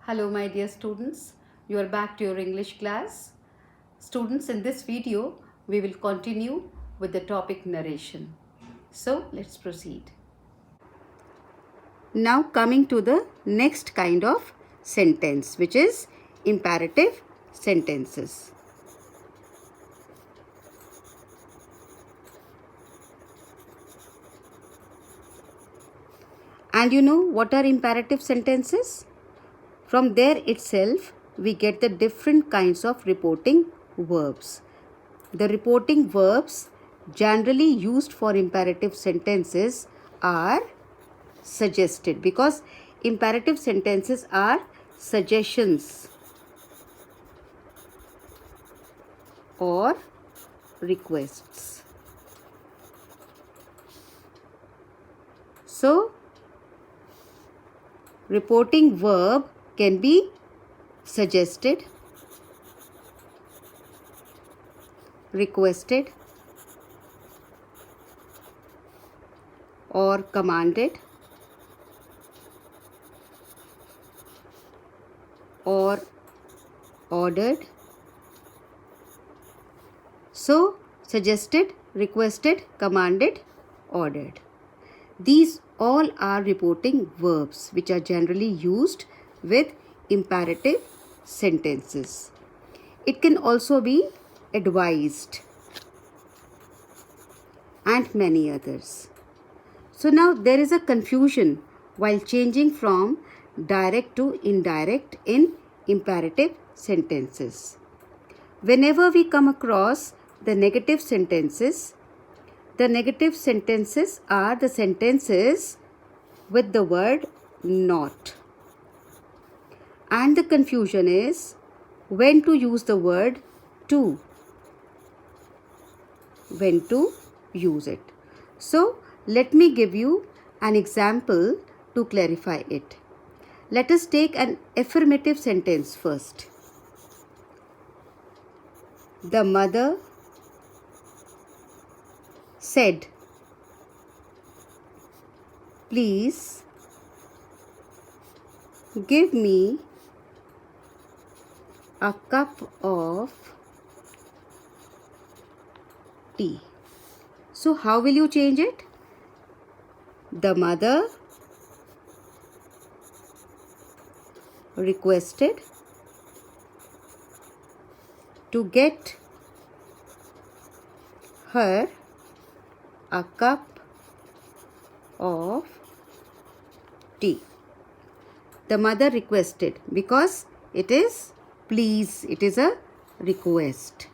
Hello my dear students, you are back to your English class. Students, in this video, we will continue with the topic narration. So, let's proceed. Now coming to the next kind of sentence, which is imperative sentences. And you know what are imperative sentences? From there itself, we get the different kinds of reporting verbs. The reporting verbs generally used for imperative sentences are suggested, because imperative sentences are suggestions or requests. So, reporting verb can be suggested, requested, or commanded, or ordered. So, suggested, requested, commanded, ordered. These all are reporting verbs which are generally used with imperative sentences. It can also be advised and many others. So now there is a confusion while changing from direct to indirect in imperative sentences. Whenever we come across the negative sentences are the sentences with the word not. And the confusion is when to use the word to, when to use it. So, let me give you an example to clarify it. Let us take an affirmative sentence first. The mother said, "Please give me a cup of tea." So how will you change it? The mother requested to get her a cup of tea. The mother requested because it is please, it is a request.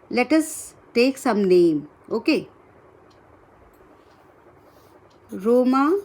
Let us take some name. Okay. Roma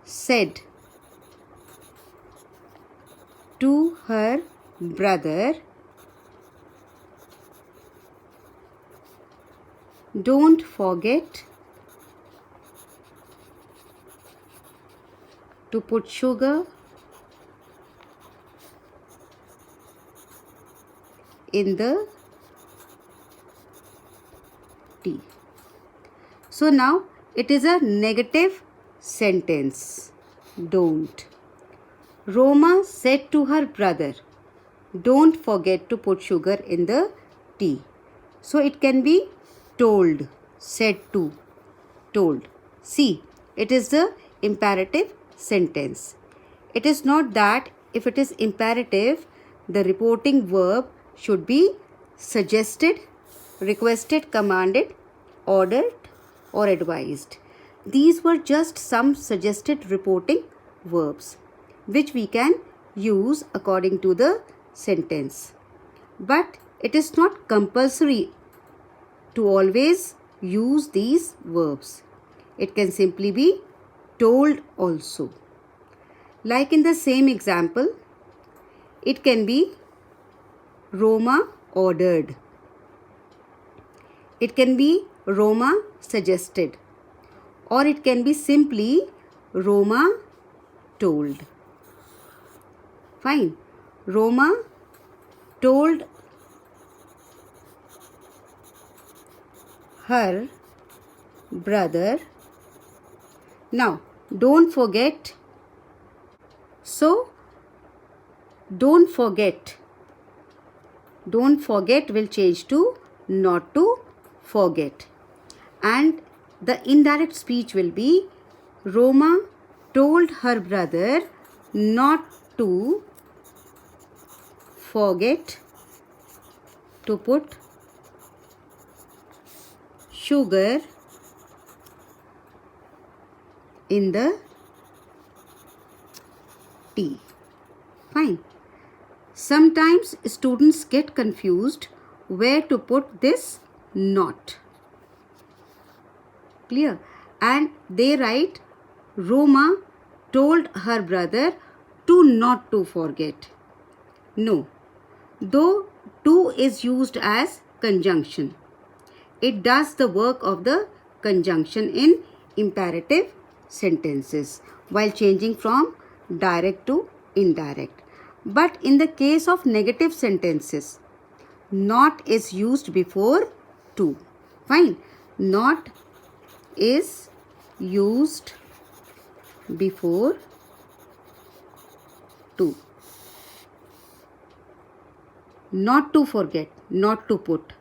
said to her brother, "Don't forget to put sugar in the tea." So now it is a negative sentence. Don't. Roma said to her brother, "Don't forget to put sugar in the tea." So it can be told, said to, told. See, it is the imperative sentence. It is not that if it is imperative, the reporting verb should be suggested, requested, commanded, ordered, or advised. These were just some suggested reporting verbs which we can use according to the sentence. But it is not compulsory to always use these verbs. It can simply be told also. Like in the same example, it can be Roma ordered. It can be Roma suggested. Or it can be simply Roma told. Fine. Roma told her brother. Now, don't forget So don't forget. Don't forget will change to not to forget. And the indirect speech will be Roma told her brother not to forget to put sugar in the tea. Fine. Sometimes students get confused where to put this not. Clear? And they write Roma told her brother to not to forget. No. Though to is used as conjunction, it does the work of the conjunction in imperative sentences while changing from direct to indirect. But in the case of negative sentences, not is used before to. Fine. Not is used before to. Not to forget, not to put.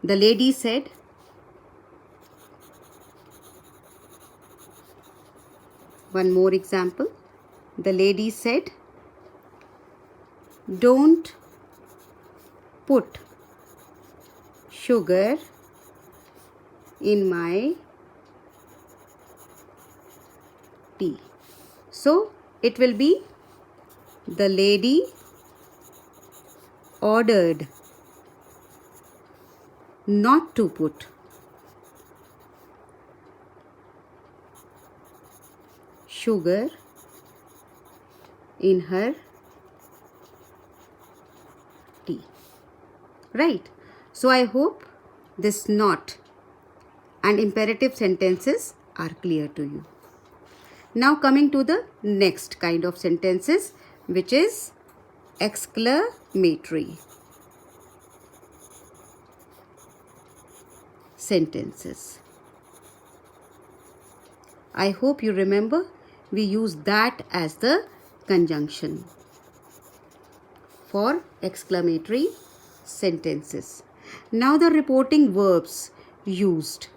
The lady said, one more example. The lady said, don't put sugar in my tea. So it will be the lady ordered not to put sugar in her tea. Right. So I hope this not and imperative sentences are clear to you. Now coming to the next kind of sentences, which is exclamatory sentences. I hope you remember we use that as the conjunction for exclamatory sentences. Now the reporting verbs used.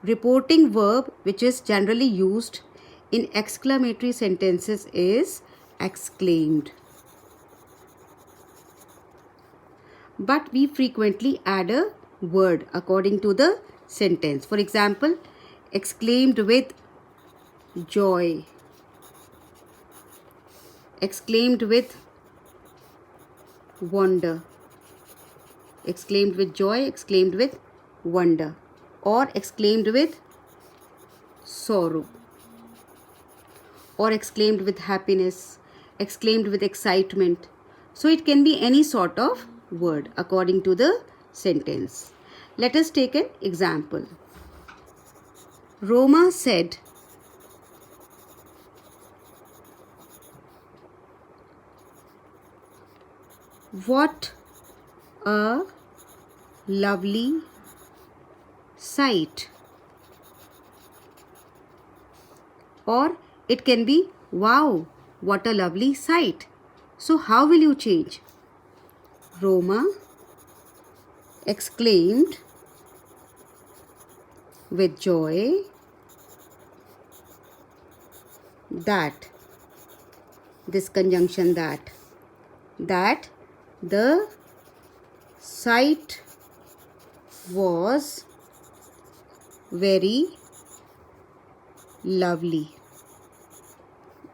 Reporting verb which is generally used in exclamatory sentences is exclaimed. But we frequently add a word according to the sentence. For example, exclaimed with joy, exclaimed with wonder, exclaimed with joy, exclaimed with wonder, or exclaimed with sorrow, or exclaimed with happiness, exclaimed with excitement. So it can be any sort of word according to the sentence. Let us take an example. Roma said, "What a lovely sight." Or it can be, "Wow, what a lovely sight." So how will you change? Roma exclaimed with joy that, this conjunction that the sight was very lovely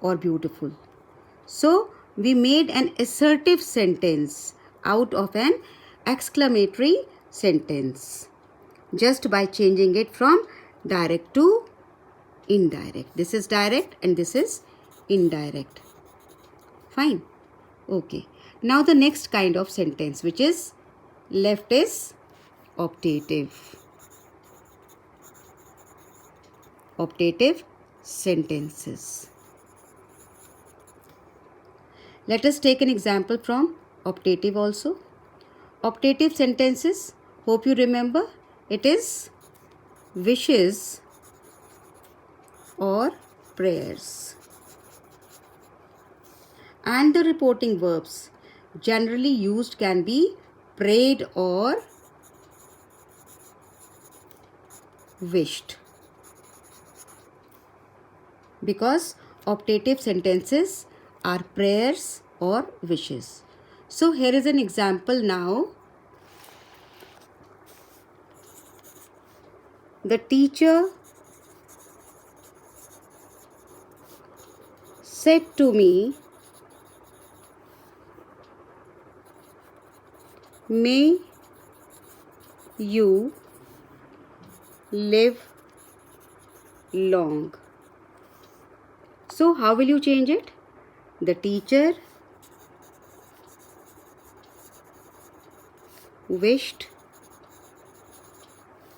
or beautiful. So we made an assertive sentence out of an exclamatory sentence just by changing it from direct to indirect. This is direct and this is indirect. Fine. Okay. Now the next kind of sentence, which is left is optative. Optative sentences. Let us take an example from optative also. Optative sentences, hope you remember, it is wishes or prayers. And the reporting verbs generally used can be prayed or wished, because optative sentences are prayers or wishes. So here is an example now. The teacher said to me, may you live long. So how will you change it? The teacher wished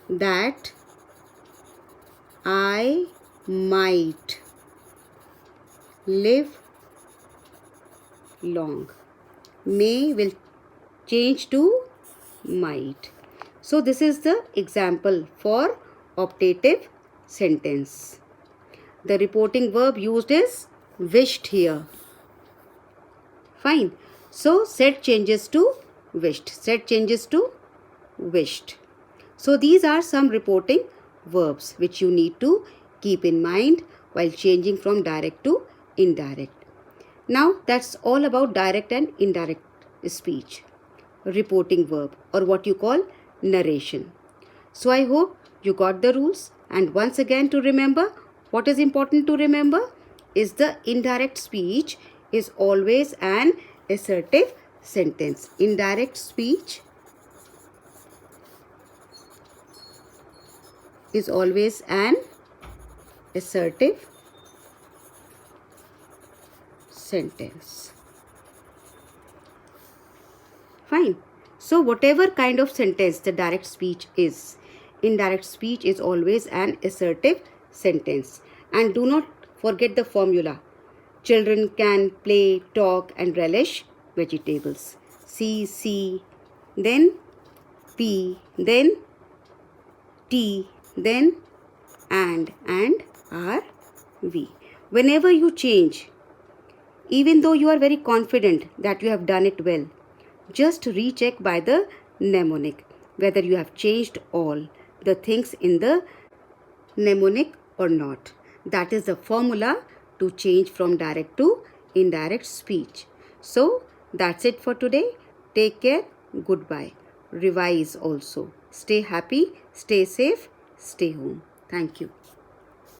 that I might live long. May will change to might. So this is the example for optative sentence. The reporting verb used is wished here. Fine. So said changes to wished. Said changes to wished. So these are some reporting verbs which you need to keep in mind while changing from direct to indirect. Now that's all about direct and indirect speech. Reporting verb, or what you call narration. So I hope you got the rules, and once again to remember, what is important to remember is the indirect speech is always an assertive sentence. Indirect speech is always an assertive sentence. Fine. So whatever kind of sentence the direct speech is, indirect speech is always an assertive sentence. And do not forget the formula. Children can play, talk and relish vegetables. C, then P, then T, then and R, V. Whenever you change, even though you are very confident that you have done it well, just recheck by the mnemonic whether you have changed all the things in the mnemonic or not. That is the formula to change from direct to indirect speech. So that's it for today. Take care. Goodbye. Revise also. Stay happy, stay safe, stay home. Thank you.